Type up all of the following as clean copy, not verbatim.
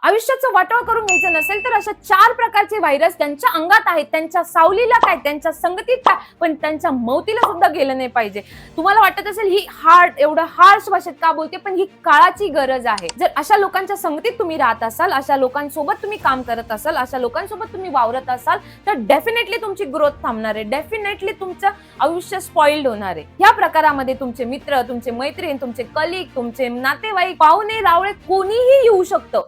आयुष्याचं वाटोळ करून घ्यायचं नसेल तर अशा 4 प्रकारचे व्हायरस त्यांच्या अंगात आहेत, त्यांच्या सावलीला काय, त्यांच्या संगतीत काय, पण त्यांच्या मौतीला सुद्धा गेलं नाही पाहिजे. तुम्हाला वाटत असेल ही एवढं हार्श भाषेत का बोलते, पण ही काळाची गरज आहे. जर अशा लोकांच्या संगतीत तुम्ही राहत असाल, अशा लोकांसोबत तुम्ही काम करत असाल, अशा लोकांसोबत तुम्ही वावरत असाल, तर डेफिनेटली तुमची ग्रोथ थांबणार आहे, डेफिनेटली तुमचं आयुष्य स्पॉइल्ड होणार आहे. या प्रकारामध्ये तुमचे मित्र, तुमचे मैत्रीण, तुमचे कलिग, तुमचे नातेवाईक, पाहुणे रावळे कोणीही येऊ शकतं.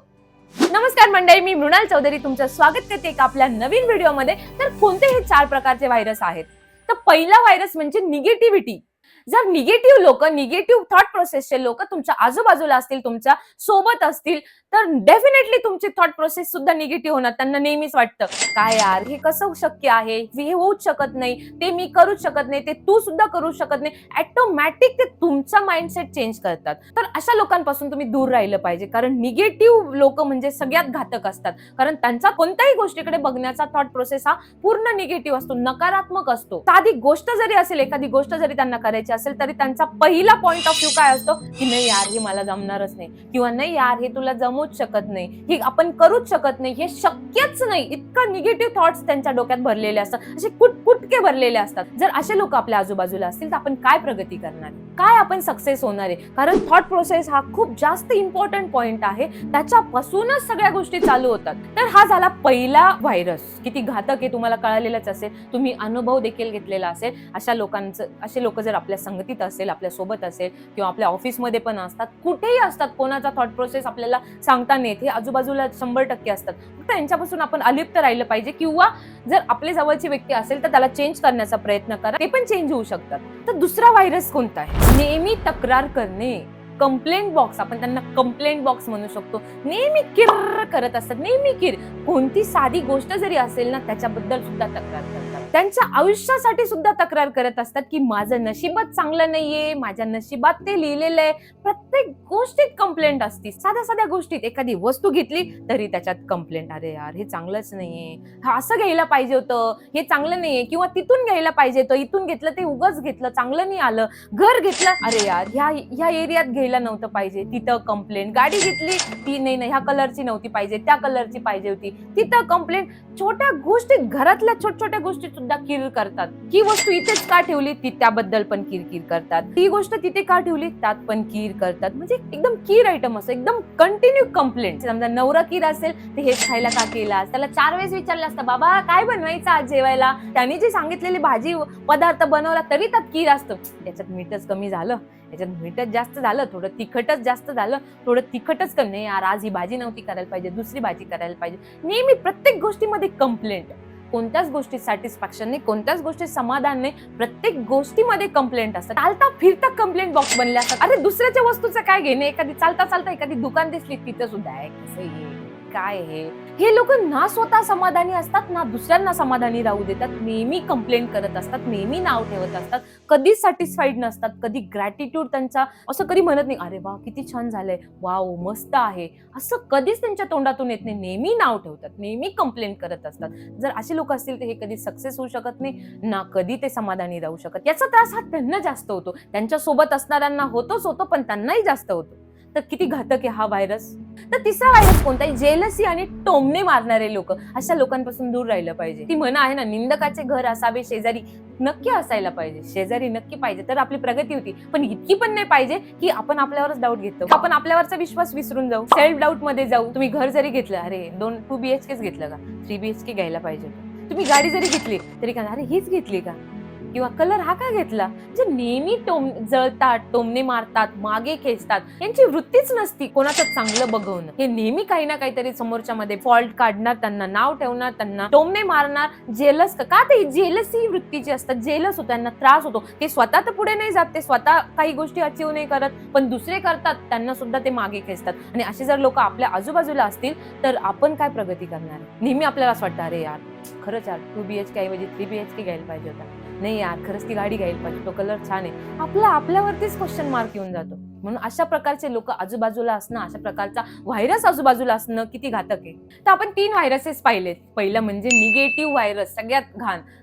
नमस्कार मंडळी, मी मृणाल चौधरी तुमचं स्वागत करते एका आपल्या नवीन व्हिडिओमध्ये. तर कोणते हे 4 प्रकारचे व्हायरस आहेत? तर पहिला व्हायरस म्हणजे निगेटिव्हिटी. जर निगेटिव्ह लोक, निगेटिव्ह थॉट प्रोसेसचे लोक तुमच्या आजूबाजूला असतील, तुमच्या सोबत असतील, तर डेफिनेटली तुमची थॉट प्रोसेस सुद्धा निगेटिव्ह होणार. त्यांना नेहमीच वाटतं काय यार, हे कसं शक्य आहे, हे होऊच शकत नाही, ते मी करूच शकत नाही, ते तू सुद्धा करू शकत नाही. ऑटोमॅटिक ते तुमचा माइंडसेट चेंज करतात. तर अशा लोकांपासून तुम्ही दूर राहिलं पाहिजे, कारण निगेटिव्ह लोक म्हणजे सगळ्यात घातक असतात. कारण त्यांचा कोणत्याही गोष्टीकडे बघण्याचा थॉट प्रोसेस हा पूर्ण निगेटिव्ह असतो, नकारात्मक असतो. साधी गोष्ट जरी असेल, एखादी गोष्ट जरी त्यांना करायची असेल, तरी त्यांचा पहिला पॉइंट ऑफ व्ह्यू काय असतो की नाही यार, हे मला जमणारच नाही, किंवा नाही यार, हे तुला जमूच शकत नाही, हे आपण करूच शकत नाही, हे शक्यच नाही. इतका निगेटिव्ह थॉट्स त्यांच्या डोक्यात भरलेले असतात, असे कुटकुटके भरलेले असतात. जर असे लोक आपल्या आजूबाजूला असतील तर आपण काय प्रगती करणार, काय आपण सक्सेस होणार आहे? कारण थॉट प्रोसेस हा खूप जास्त इम्पॉर्टंट पॉइंट आहे, त्याच्यापासूनच सगळ्या गोष्टी चालू होतात. तर हा झाला पहिला व्हायरस. किती घातक आहे तुम्हाला कळालेलंच असेल, तुम्ही अनुभव देखील घेतलेला असेल. अशा लोकांचं, असे लोक जर आपल्या संगतीत असेल, आपल्या सोबत असेल, किंवा आपल्या ऑफिसमध्ये पण असतात, कुठेही असतात, कोणाचा थॉट प्रोसेस आपल्याला सांगता नाही येत, हे आजूबाजूला 100% असतात. फक्त यांच्यापासून आपण अलिप्त राहिलं पाहिजे, किंवा जर आपल्या जवळची व्यक्ती असेल तर त्याला चेंज करण्याचा प्रयत्न करा, ते पण चेंज होऊ शकतात. तर दुसरा व्हायरस कोणता आहे? नेहमी तक्रार करणे. कंप्लेंट बॉक्स, आपण त्यांना कंप्लेंट बॉक्स म्हणू शकतो. नेहमी किर्र करत असतात, नेहमी किर. कोणती साधी गोष्ट जरी असेल ना, त्याच्याबद्दल सुद्धा तक्रार करतात. त्यांच्या आयुष्यासाठी सुद्धा तक्रार करत असतात की माझं नशीबच चांगलं नाहीये, माझ्या नशिबात ते लिहिलेलं आहे. प्रत्येक गोष्टीत कंप्लेंट असते. साध्या साध्या गोष्टीत एखादी वस्तू घेतली तरी त्याच्यात कंप्लेंट, अरे यार हे चांगलंच नाहीये, हा असं घ्यायला पाहिजे होतं, हे चांगलं नाहीये, किंवा तिथून घ्यायला पाहिजे होतं, इथून घेतलं ते उगाच घेतलं, चांगलं नाही आलं. घर घेतलं, अरे यार ह्या एरियात घ्यायला नव्हतं पाहिजे, तिथं कंप्लेंट. गाडी घेतली, ती नाही ह्या कलरची नव्हती पाहिजे, त्या कलरची पाहिजे होती, तिथं कंप्लेंट. छोट्या गोष्टीत, घरातल्या छोट्या गोष्टीत सुद्धा किर करतात. ही वस्तू इथेच का ठेवली, ती त्याबद्दल पण किरकिर करतात. ही गोष्ट तिथे का ठेवली, त्यात पण किर करतात. म्हणजे एकदम किर आयटम असं, एकदम कंटिन्यू कंप्लेंट. समजा नवरा किर असेल, ते हेच खायला का केला, त्याला 4 वेळेस विचारलं असतं, बाबा काय बनवायचं आज जेवायला, त्याने जी सांगितलेली भाजी पदार्थ बनवला तरी त्यात किर असतं. याच्यात मीठच कमी झालं, याच्यात मीठच जास्त झालं, थोडं तिखटच जास्त झालं, थोडं तिखटच कमी, नाही यार आज ही भाजी नव्हती करायला पाहिजे, दुसरी भाजी करायला पाहिजे. नेहमी प्रत्येक गोष्टीमध्ये कंप्लेंट. कोणत्याच गोष्टीत सॅटिस्फॅक्शन नाही, कोणत्याच गोष्टीत समाधान नाही, प्रत्येक गोष्टीमध्ये कंप्लेंट असतात. चालता फिरता कंप्लेंट बॉक्स बनले असतात. अरे दुसऱ्याच्या वस्तूचं काय घेणे, एखादी चालता एखादी दुकान दिसली तिथं सुद्धा आहे, कसं हे काय हे लोक ना स्वतः समाधानी असतात, ना दुसऱ्यांना समाधानी राहू देतात. नेहमी कंप्लेंट करत असतात, नेहमी नाव ठेवत असतात, कधीच सॅटिस्फाईड नसतात, कधी ग्रॅटिट्यूड त्यांचा असं कधी म्हणत नाही, अरे वा किती छान झालंय, वाव मस्त आहे, असं कधीच त्यांच्या तोंडातून येत नाही. नेहमी नाव ठेवतात, नेहमी कंप्लेंट करत असतात. जर असे लोक असतील तर हे कधी सक्सेस होऊ शकत नाही, ना कधी ते समाधानी राहू शकत. याचा त्रास हा त्यांना जास्त होतो, त्यांच्या सोबत असणाऱ्यांना होतोच होतो, पण त्यांनाही जास्त होतो. तर किती घातक आहे हा व्हायरस. तर तिसरा व्हायरस कोणता आहे? जेलसी आणि टोमणे मारणारे लोक. अशा लोकांपासून दूर राहिलं पाहिजे. ती म्हण आहे ना, निंदकाचे घर असावे शेजारी, नक्की असायला पाहिजे. शेजारी नक्की पाहिजे, तर आपली प्रगती होती. पण इतकी पण नाही पाहिजे की आपण आपल्यावरच डाऊट घेतो, आपण आपल्यावरचा विश्वास विसरून जाऊ, सेल्फ डाऊट मध्ये जाऊ. तुम्ही घर जरी घेतलं, अरे 2 BHK घेतलं का, 3 BHK घ्यायला पाहिजे. तुम्ही गाडी जरी घेतली तरी का, अरे हीच घेतली का, किंवा कलर हा का घेतला. जे नेहमी जळतात, टोमणे मारतात, मागे खेचतात, यांची वृत्तीच नसती कोणाचं चांगलं बघवणं. हे नेहमी काही ना काहीतरी समोरच्या मध्ये फॉल्ट काढणार, त्यांना नाव ठेवणार, त्यांना टोमणे मारणार. जेलस का, ते जेलसी वृत्तीची असतात, जेलस होतो, त्यांना त्रास होतो. ते स्वतः तर पुढे नाही जात, ते स्वतः काही गोष्टी अचीव नाही करत, पण दुसरे करतात, त्यांना सुद्धा ते मागे खेचतात. आणि असे जर लोक आपल्या आजूबाजूला असतील तर आपण काय प्रगती करणार? नेहमी आपल्याला असं वाटतं, अरे यार खरंच यार 2 BHK ऐवजी 3 BHK घ्यायला पाहिजे होता, नाही यार खरंच ती गाडी घ्यायला पाहिजे, तो कलर छान आहे. आपल्यावरतीच क्वेश्चन मार्क येऊन जातो. म्हणून अशा प्रकारचे लोक आजूबाजूला असणं, अशा प्रकारचा व्हायरस आजूबाजूला असणं किती घातक आहे. तर आपण 3 व्हायरसेस पाहिलेत. पहिलं म्हणजे निगेटिव्ह व्हायरस, सगळ्यात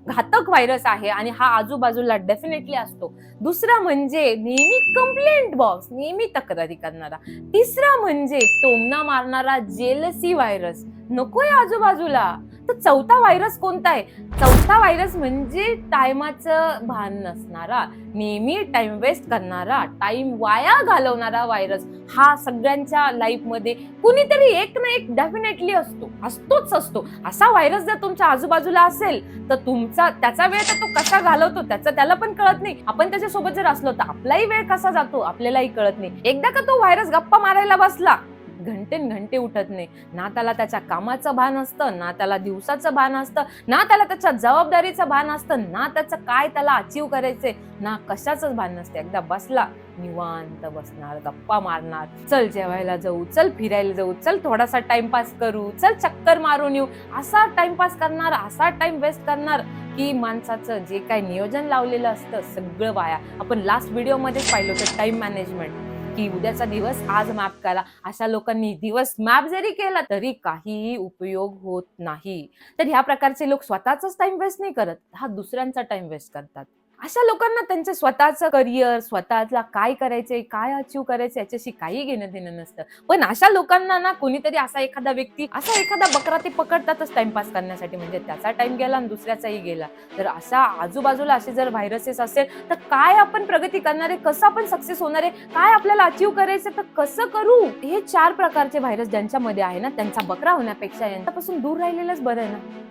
घातक व्हायरस आहे आणि हा आजूबाजूला डेफिनेटली असतो. दुसरा म्हणजे नेहमी कंप्लेंट बॉक्स, नेहमी तक्रारी करणारा. तिसरा म्हणजे टोमणा मारणारा जेलसी व्हायरस, नकोय आजूबाजूला. तर चौथा व्हायरस कोणता आहे? चौथा व्हायरस म्हणजे टायमाचं भान नसणारा, नेहमी टाइम वेस्ट करणारा, टाइम वाया घालवणारा व्हायरस. हा सगळ्यांच्या लाईफमध्ये कुणीतरी एक ना एक डेफिनेटली असतोच असतो. असा व्हायरस जर तुमच्या आजूबाजूला असेल तर त्याचा वेळ तर तो कसा घालवतो त्याला पण कळत नाही. आपण त्याच्यासोबत जर असलो तर आपलाही वेळ कसा जातो आपल्यालाही कळत नाही. एकदा का तो व्हायरस गप्पा मारायला बसला, घंटे उठत नाही. ना त्याला त्याच्या कामाचं भान असतं, ना त्याला दिवसाचं भान असतं, ना त्याला त्याच्या जबाबदारीचं भान असतं, ना त्याचं काय त्याला अचीव करायचंय, ना कशाचंच भान नसते. एकदा बसला निवांत बसणार, गप्पा मारणार, चल जेवायला जाऊ, चल फिरायला जाऊ, चल थोडासा टाइमपास करू, चल चक्कर मारून येऊ, असा टाइमपास करणार, असा टाइम वेस्ट करणार की माणसाचं जे काही नियोजन लावलेलं असतं सगळं वाया. आपण लास्ट व्हिडिओमध्ये पाहिलं होतं टाइम मॅनेजमेंट, की उद्याचा दिवस आज मॅप करा. अशा लोकांनी दिवस मॅप जरी केला तरी काहीही उपयोग होत नाही. तर ह्या प्रकारचे लोक स्वतःचाच टाइम वेस्ट नाही करत, हा दुसऱ्यांचा टाइम वेस्ट करतात. अशा लोकांना त्यांचे स्वतःचं करिअर, स्वतःला काय करायचंय, काय अचीव करायचं याच्याशी काही घेणं देणं नसतं. पण अशा लोकांना ना कोणीतरी असा एखादा व्यक्ती, असा एखादा बकरा ते पकडतातच टाइमपास करण्यासाठी. म्हणजे त्याचा टाइम गेला आणि दुसऱ्याचाही गेला. तर अशा आजूबाजूला असे जर व्हायरसेस असेल तर काय आपण प्रगती करणार आहे, कसं आपण सक्सेस होणार आहे, काय आपल्याला अचीव करायचं तर कसं करू? हे 4 प्रकारचे व्हायरस ज्यांच्यामध्ये आहे ना, त्यांचा बकरा होण्यापेक्षा यांच्यापासून दूर राहिलेलंच बरं आहे ना.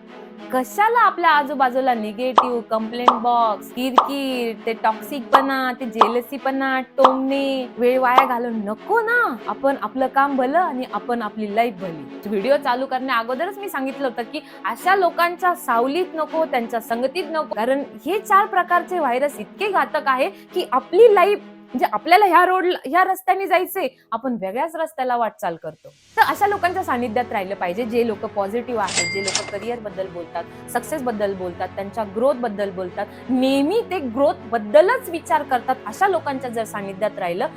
कशाला आपल्या आजूबाजूला निगेटिव्ह, कंप्लेंट बॉक्स, किरकिर, ते टॉक्सिकपणा, ते जेलसीपणा, टोमणे, वेळ वाया घालून नको ना. आपण आपलं काम भलं आणि आपण आपली लाईफ भली. व्हिडिओ चालू करण्या अगोदरच मी सांगितलं होतं की अशा लोकांच्या सावलीत नको, त्यांच्या संगतीत नको. कारण हे 4 प्रकारचे व्हायरस इतके घातक आहे की आपली लाईफ, म्हणजे आपल्याला ह्या रस्त्याने जायचंय, आपण वेगळ्याच रस्त्याला वाटचाल करतो. तर अशा लोकांच्या सानिध्यात राहिलं पाहिजे, जे लोक पॉझिटिव्ह आहेत, जे लोक करिअर बद्दल बोलतात, सक्सेस बद्दल बोलतात, त्यांच्या ग्रोथ बद्दल बोलतात, नेहमी ते ग्रोथ बद्दलच विचार करतात. अशा लोकांच्या जर सानिध्यात राहिलं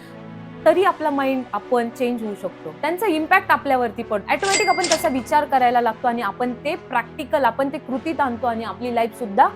तरी आपला माइंड आपण चेंज होऊ शकतो. त्यांचा इम्पॅक्ट आपल्यावरती पडतो. ऑटोमॅटिक आपण तसा विचार करायला लागतो आणि आपण ते प्रॅक्टिकल, आपण ते कृतीत आणतो आणि आपली लाईफ सुद्धा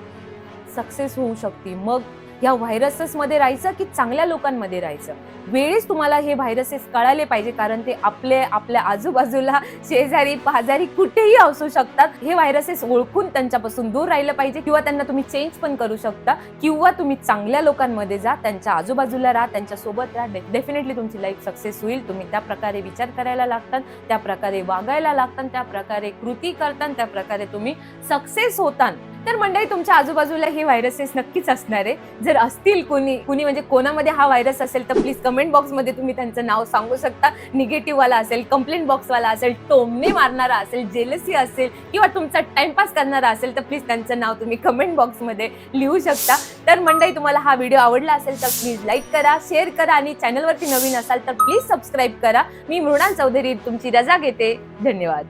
सक्सेस होऊ शकते. मग या व्हायरसेस मध्ये राहायचं की चांगल्या लोकांमध्ये राहायचं, वेळीच तुम्हाला हे व्हायरसेस कळाले पाहिजे. कारण ते आपल्या आजूबाजूला, शेजारी पाजारी कुठेही असू शकतात. हे व्हायरसेस ओळखून त्यांच्यापासून दूर राहिलं पाहिजे, किंवा त्यांना तुम्ही चेंज पण करू शकता, किंवा तुम्ही चांगल्या लोकांमध्ये जा, त्यांच्या आजूबाजूला राहा, त्यांच्या सोबत राहा. डेफिनेटली तुमची लाईफ सक्सेस होईल. तुम्ही त्या प्रकारे विचार करायला लागतात, त्या प्रकारे वागायला लागतात, त्या प्रकारे कृती करतात, त्या प्रकारे तुम्ही सक्सेस होतात. तर मंडळी, तुमच्या आजूबाजूला हे व्हायरसेस नक्कीच असणार आहे. जर असतील कुणी म्हणजे कोणामध्ये हा व्हायरस असेल तर प्लीज कमेंट बॉक्स मध्ये तुम्ही त्यांचं नाव सांगू शकता. निगेटिव्ह वाला असेल, कंप्लेंट बॉक्स वाला असेल, टोमणे मारणारा असेल, जेलसी असेल, किंवा तुमचा टाइमपास करणारा असेल तर प्लीज त्यांचं नाव तुम्ही कमेंट बॉक्स मध्ये लिहू शकता. तर मंडळी, तुम्हाला हा व्हिडिओ आवडला असेल तर प्लीज लाईक करा, शेअर करा, आणि चॅनलवरती नवीन असाल तर प्लीज सबस्क्राईब करा. मी मृणाल चौधरी तुमची रजा घेते. धन्यवाद.